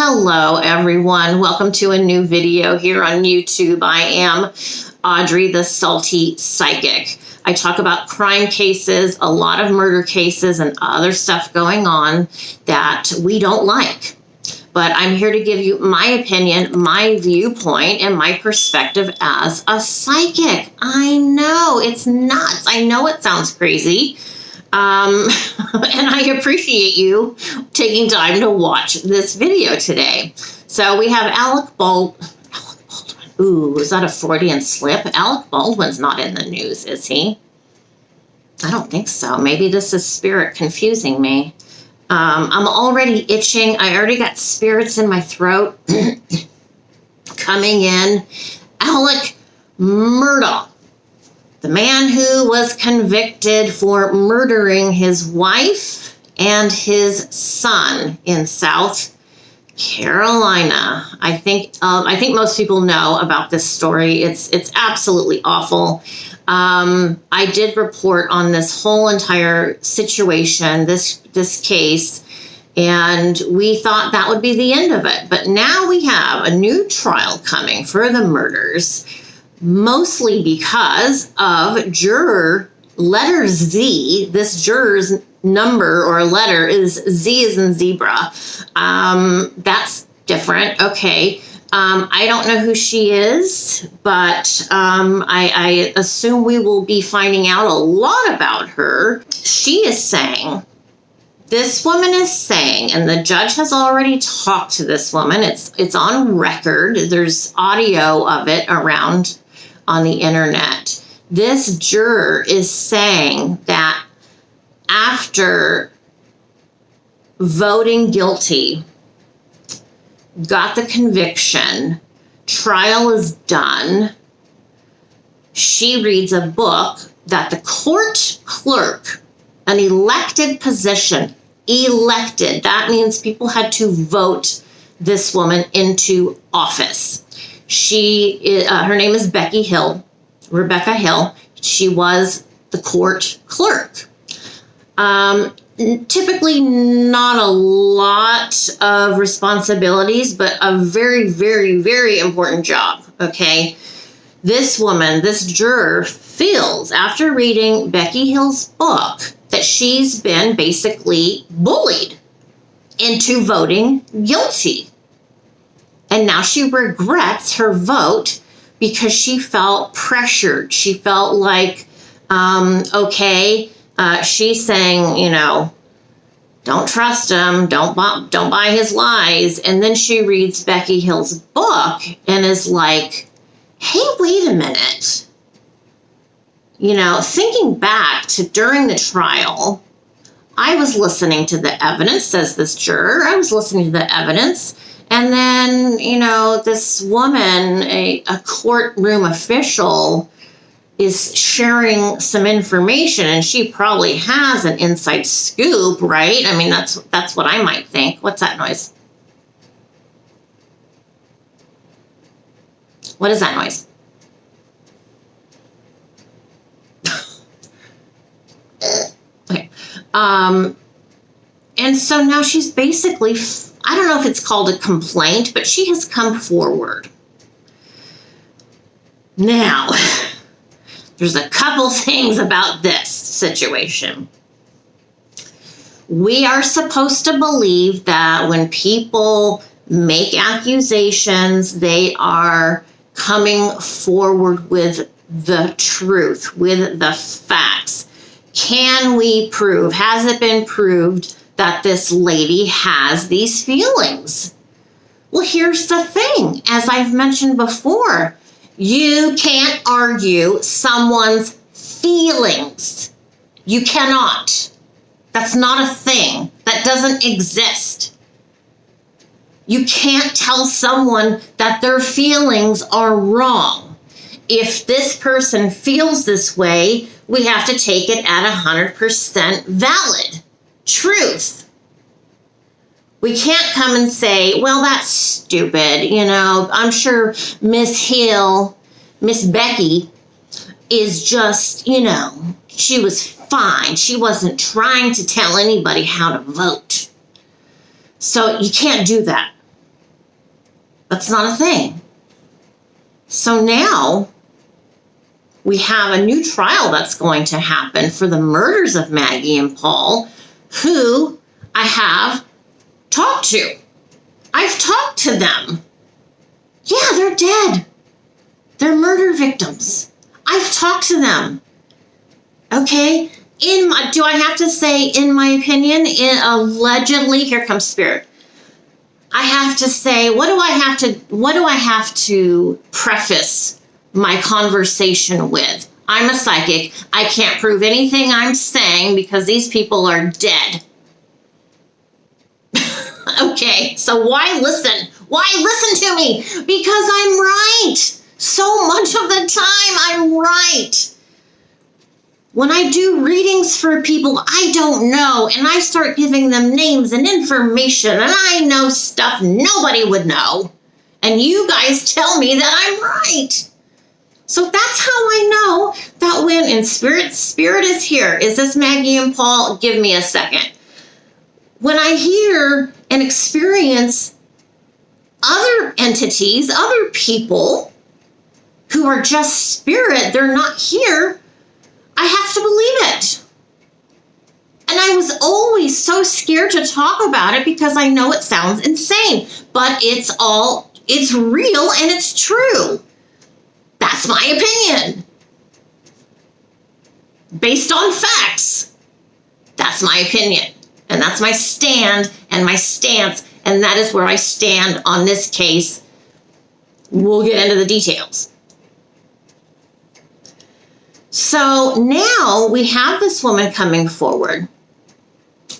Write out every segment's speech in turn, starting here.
Hello everyone, welcome to a new video here on YouTube. I am Audrey the Salty Psychic. I talk about crime cases, a lot of murder cases, and other stuff going on that we don't like. But I'm here to give you my opinion, my viewpoint, and my perspective as a psychic. I know, it's nuts. I know it sounds crazy. And I appreciate you taking time to watch this video today. So we have Alec Baldwin. Ooh, is that a Freudian slip? Alec Baldwin's not in the news, is he? I don't think so. Maybe this is spirit confusing me. I'm already itching. I already got spirits in my throat coming in. Alec Murdaugh. The man who was convicted for murdering his wife and his son in South Carolina. I think most people know about this story. It's absolutely awful. I did report on this whole entire situation, this case, and we thought that would be the end of it. But now we have a new trial coming for the murders. Mostly because of juror letter Z. This juror's number or letter is Z as in zebra. That's different. Okay. I don't know who she is, but I assume we will be finding out a lot about her. She is saying, this woman is saying, and the judge has already talked to this woman. It's on record. There's audio of it around on the internet. This juror is saying that after voting guilty, got the conviction, trial is done, she reads a book that the court clerk, an elected position, elected, that means people had to vote this woman into office. Her name is Rebecca Hill. She was the court clerk. Typically not a lot of responsibilities, but a very, very, very important job, okay? This woman, this juror, feels, after reading Becky Hill's book, that she's been basically bullied into voting guilty. And now she regrets her vote because she felt pressured. She felt like, she's saying, don't trust him, don't buy his lies. And then she reads Becky Hill's book and is like, hey, wait a minute. Thinking back to during the trial, I was listening to the evidence, says this juror. I was listening to the evidence. And then, this woman, a courtroom official, is sharing some information, and she probably has an inside scoop, right? I mean, that's what I might think. What's that noise? What is that noise? Okay. And so now she's basically, I don't know if it's called a complaint, but she has come forward. Now, there's a couple things about this situation. We are supposed to believe that when people make accusations, they are coming forward with the truth, with the facts. Can we prove, has it been proved that this lady has these feelings? Well, here's the thing. As I've mentioned before, you can't argue someone's feelings. You cannot. That's not a thing. That doesn't exist. You can't tell someone that their feelings are wrong. If this person feels this way, we have to take it at 100% valid truth. We can't come and say, well, that's stupid. I'm sure Miss Hill, Miss Becky is just, she was fine. She wasn't trying to tell anybody how to vote. So you can't do that. That's not a thing. So now we have a new trial that's going to happen for the murders of Maggie and Paul, who I have talked to. I've talked to them. Yeah, they're dead. They're murder victims. I've talked to them. Okay? Do I have to say, in my opinion, allegedly, here comes Spirit. I have to say, what do I have to preface my conversation with? I'm a psychic. I can't prove anything I'm saying because these people are dead. Okay, so why listen? Why listen to me? Because I'm right. So much of the time, I'm right. When I do readings for people I don't know, and I start giving them names and information, and I know stuff nobody would know, and you guys tell me that I'm right. So that's how I know that when in Spirit is here. Is this Maggie and Paul? Give me a second. When I hear and experience other entities, other people who are just spirit, they're not here, I have to believe it. And I was always so scared to talk about it because I know it sounds insane, but it's real and it's true. That's my opinion. Based on facts. That's my opinion. And that's my stand and my stance. And that is where I stand on this case. We'll get into the details. So now we have this woman coming forward.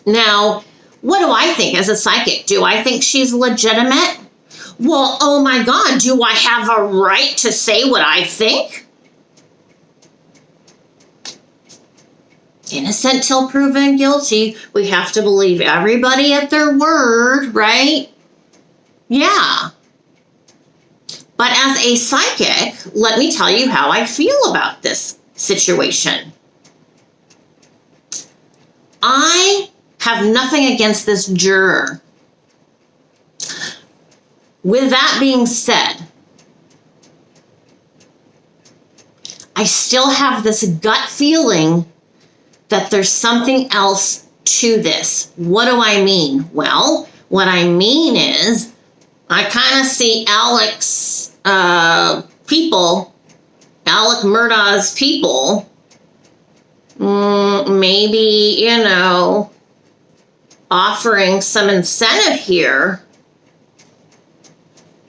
Now, what do I think as a psychic? Do I think she's legitimate? Well, oh my God, do I have a right to say what I think? Innocent till proven guilty. We have to believe everybody at their word, right? Yeah. But as a psychic, let me tell you how I feel about this situation. I have nothing against this juror. With that being said, I still have this gut feeling that there's something else to this. What do I mean? Well, what I mean is I kind of see ALEC's people, ALEC Murdaugh's people, maybe, offering some incentive here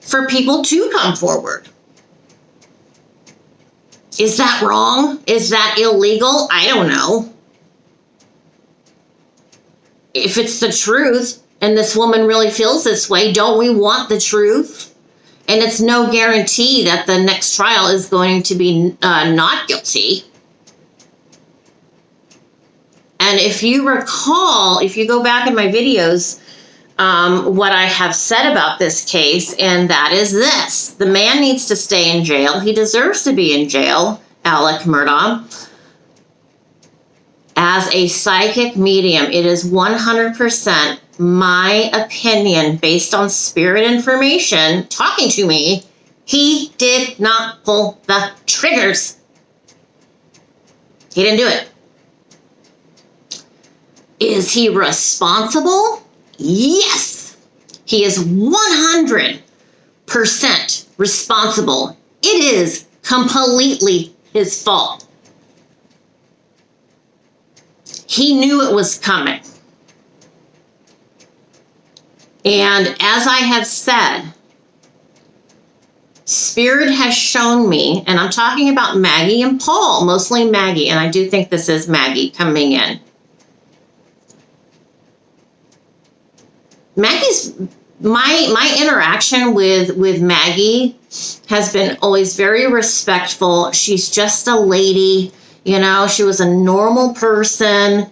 for people to come forward. Is that wrong? Is that illegal? I don't know. If it's the truth and this woman really feels this way, don't we want the truth? And it's no guarantee that the next trial is going to be not guilty. And if you recall, if you go back in my videos, what I have said about this case, and that is this. The man needs to stay in jail. He deserves to be in jail, ALEC Murdaugh. As a psychic medium, it is 100% my opinion, based on spirit information talking to me, he did not pull the triggers. He didn't do it. Is he responsible? Yes. He is 100% responsible. It is completely his fault. He knew it was coming. And as I have said, Spirit has shown me, and I'm talking about Maggie and Paul, mostly Maggie, and I do think this is Maggie coming in. My interaction with Maggie has been always very respectful. She's just a lady, she was a normal person.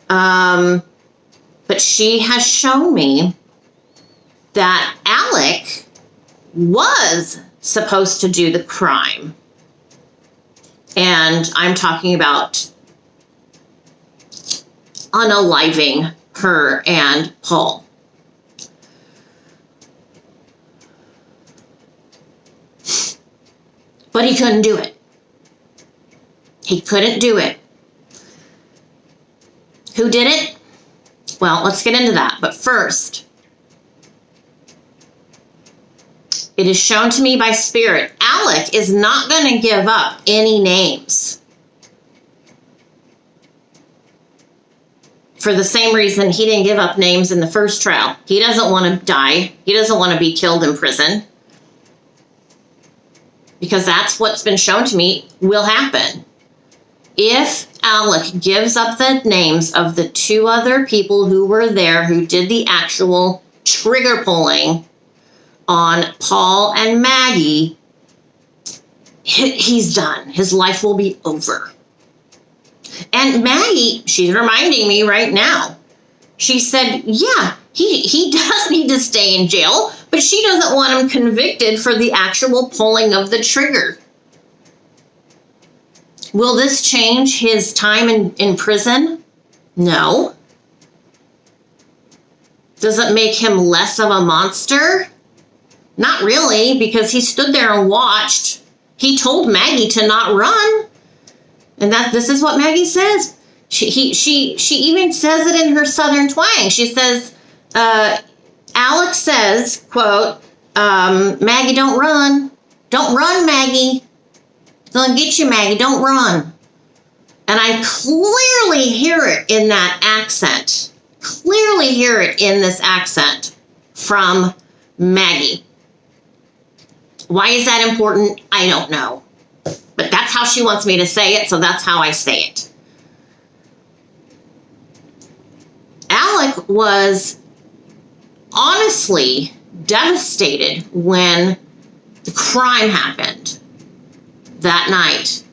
But she has shown me that ALEC was supposed to do the crime. And I'm talking about unaliving her and Paul. But he couldn't do it. He couldn't do it. Who did it? Well, let's get into that. But first, it is shown to me by Spirit, ALEC is not going to give up any names. For the same reason he didn't give up names in the first trial. He doesn't want to die. He doesn't want to be killed in prison. Because that's what's been shown to me will happen. If ALEC gives up the names of the 2 other people who were there who did the actual trigger pulling on Paul and Maggie, he's done. His life will be over. And Maggie, she's reminding me right now. She said, yeah, he does need to stay in jail, but she doesn't want him convicted for the actual pulling of the trigger. Will this change his time in prison? No. Does it make him less of a monster? Not really, because he stood there and watched. He told Maggie to not run. And this is what Maggie says. She even says it in her southern twang. She says, ALEC says, quote, Maggie, don't run. Don't run, Maggie. Gonna get you, Maggie. Don't run. And I clearly hear it in that accent. Clearly hear it in this accent from Maggie. Why is that important? I don't know. But that's how she wants me to say it, so that's how I say it. ALEC was honestly devastated when the crime happened that night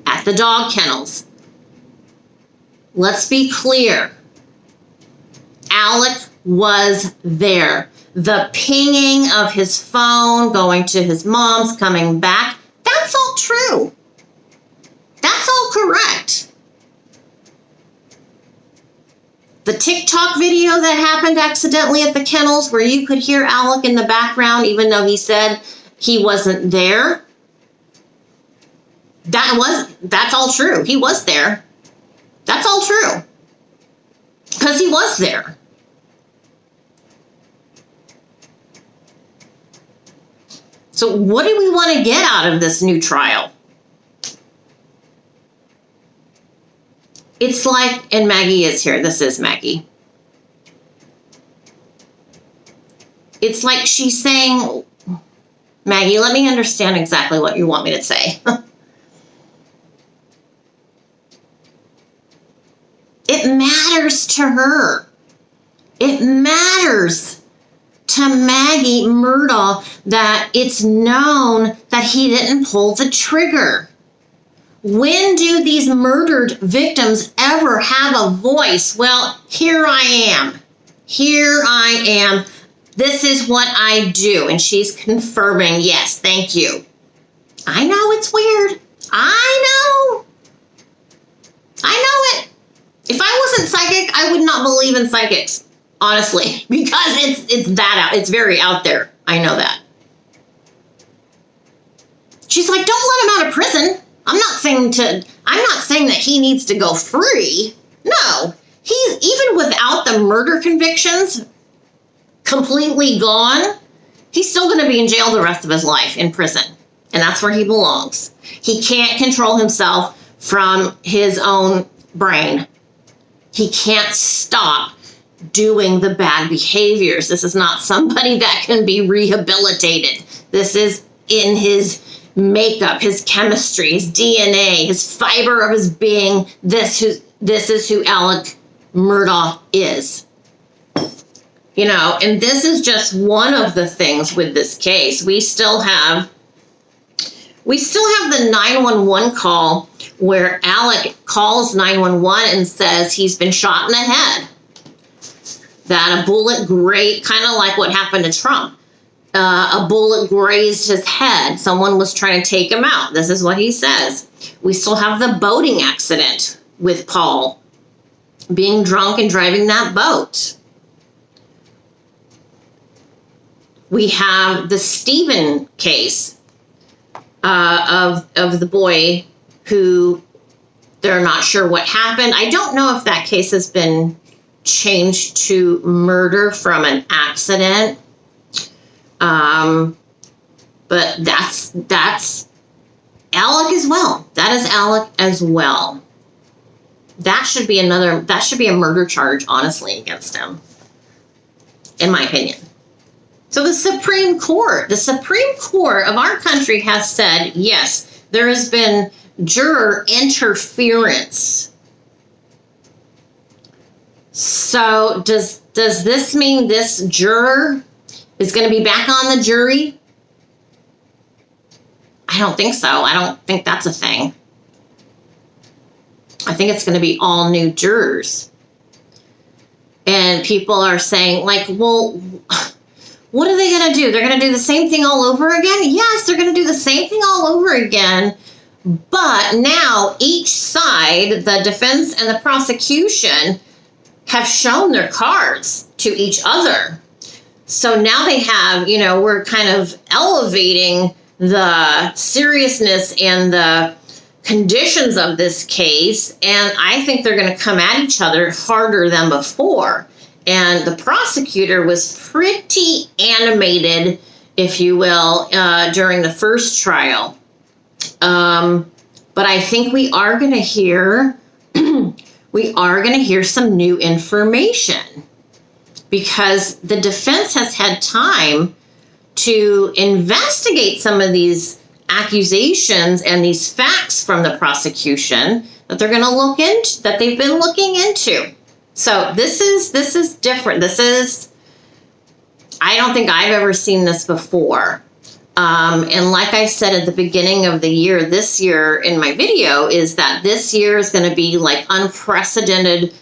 at the dog kennels. Let's be clear. ALEC was there. The pinging of his phone, going to his mom's, coming back, that's all true. That's all correct. The TikTok video that happened accidentally at the kennels where you could hear ALEC in the background even though he said he wasn't there, that's all true. He was there. That's all true. Because he was there. So what do we want to get out of this new trial? It's like, and Maggie is here. This is Maggie. It's like she's saying, Maggie, let me understand exactly what you want me to say. It matters to her. It matters to Maggie Murdaugh that it's known that he didn't pull the trigger. When do these murdered victims ever have a voice? Well, here I am. Here I am. This is what I do. And she's confirming, yes, thank you. I know it's weird. I know it. If I wasn't psychic, I would not believe in psychics, honestly, because it's very out there. I know that. She's like, don't let him out of prison. I'm not saying that he needs to go free. No, he's even without the murder convictions completely gone. He's still going to be in jail the rest of his life in prison. And that's where he belongs. He can't control himself from his own brain. He can't stop doing the bad behaviors. This is not somebody that can be rehabilitated. This is in his makeup, his chemistry, his DNA, his fiber of his being. This is who ALEC Murdaugh is. You know, and this is just one of the things with this case. We still have the 911 call where ALEC calls 911 and says he's been shot in the head. That a bullet kind of like what happened to Trump. A bullet grazed his head. Someone was trying to take him out. This is what he says. We still have the boating accident with Paul being drunk and driving that boat. We have the Stephen case of the boy who they're not sure what happened. I don't know if that case has been changed to murder from an accident. But that's ALEC as well. That is ALEC as well. That should be a murder charge, honestly, against him, in my opinion. So the Supreme Court of our country has said, yes, there has been juror interference. So does this mean this juror is going to be back on the jury? I don't think so. I don't think that's a thing. I think it's going to be all new jurors. And people are saying, like, well, what are they going to do? They're going to do the same thing all over again? Yes, they're going to do the same thing all over again. But now each side, the defense and the prosecution, have shown their cards to each other. So now they have, we're kind of elevating the seriousness and the conditions of this case, and I think they're going to come at each other harder than before. And the prosecutor was pretty animated, if you will, during the first trial. But I think we are going to hear some new information, because the defense has had time to investigate some of these accusations and these facts from the prosecution that they're going to look into, that they've been looking into. So this is different. I don't think I've ever seen this before. And like I said at the beginning of the year, this year in my video, is that this year is going to be like unprecedented,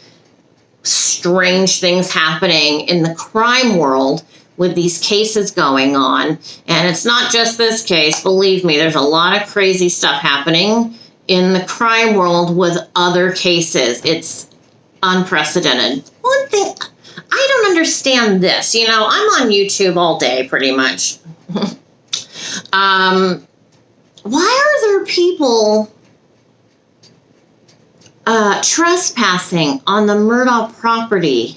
strange things happening in the crime world with these cases going on. And it's not just this case. Believe me, there's a lot of crazy stuff happening in the crime world with other cases. It's unprecedented. One thing, I don't understand this. I'm on YouTube all day pretty much. Why are there people trespassing on the Murdaugh property?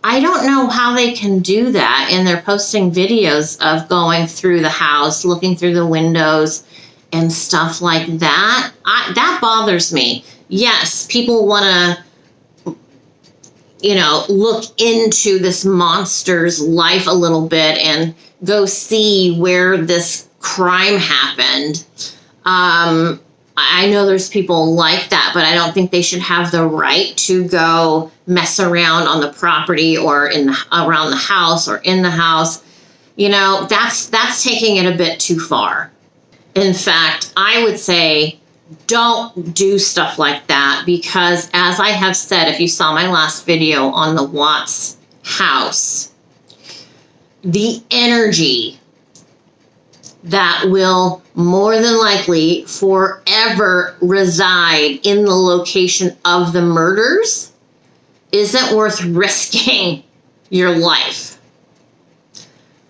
I don't know how they can do that, and they're posting videos of going through the house, looking through the windows and stuff like that. That bothers me. Yes, people want to, look into this monster's life a little bit and go see where this crime happened. I know there's people like that, but I don't think they should have the right to go mess around on the property or around the house or in the house. That's taking it a bit too far. In fact, I would say don't do stuff like that, because as I have said, if you saw my last video on the Watts house, the energy that will more than likely forever reside in the location of the murders isn't worth risking your life,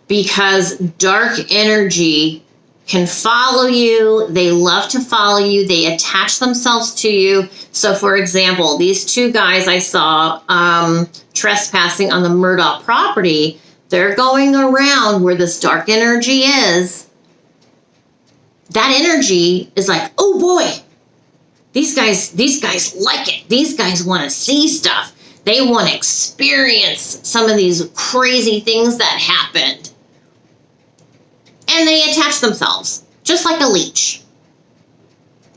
because dark energy can follow you. They love to follow you. They attach themselves to you. So, for example, these two guys I saw trespassing on the Murdaugh property, they're going around where this dark energy is. That energy is like, oh boy, these guys like it. These guys want to see stuff. They want to experience some of these crazy things that happened. And they attach themselves, just like a leech.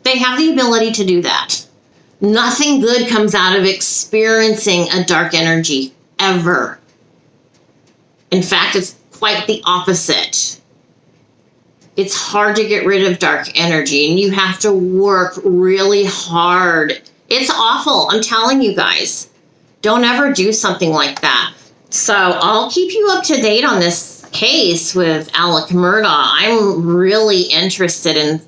They have the ability to do that. Nothing good comes out of experiencing a dark energy, ever. In fact, it's quite the opposite. It's hard to get rid of dark energy, and you have to work really hard. It's awful. I'm telling you guys. Don't ever do something like that. So I'll keep you up to date on this case with ALEC Murdaugh. I'm really interested in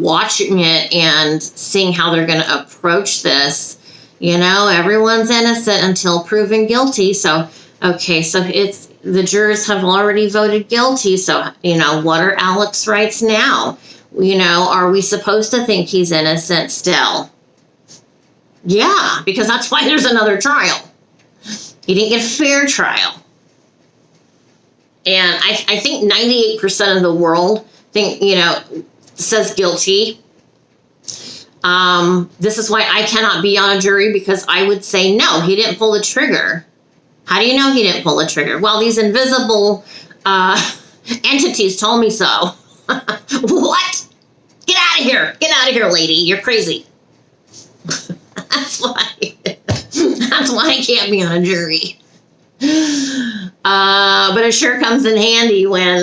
watching it and seeing how they're going to approach this. Everyone's innocent until proven guilty. So, okay, so the jurors have already voted guilty. So, what are ALEC's rights now? You know, are we supposed to think he's innocent still? Yeah, because that's why there's another trial. He didn't get a fair trial. And I think 98% of the world think, you know, says guilty. This is why I cannot be on a jury, because I would say, no, he didn't pull the trigger. How do you know he didn't pull the trigger? Well, these invisible entities told me so. What? Get out of here. Get out of here, lady. You're crazy. That's why I can't be on a jury. But it sure comes in handy when,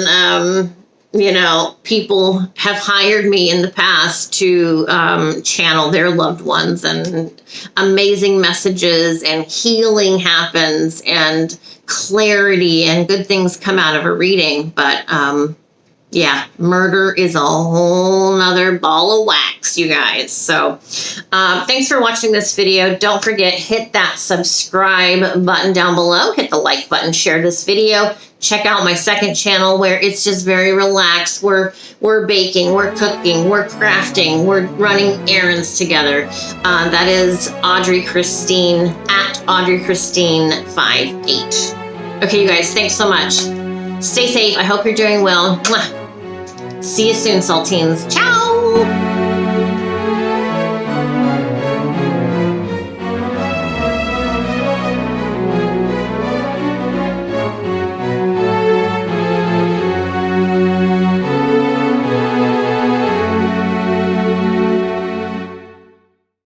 you know, people have hired me in the past to channel their loved ones, and amazing messages and healing happens and clarity and good things come out of a reading. But yeah, murder is a whole nother ball of wax, you guys. So thanks for watching this video. Don't forget, hit that subscribe button down below. Hit the like button, share this video. Check out my second channel where it's just very relaxed. We're baking, we're cooking, we're crafting, we're running errands together. That is Audrey Christine at Audrey Christine 58. Okay, you guys, thanks so much. Stay safe. I hope you're doing well. Mwah. See you soon, Saltines. Ciao!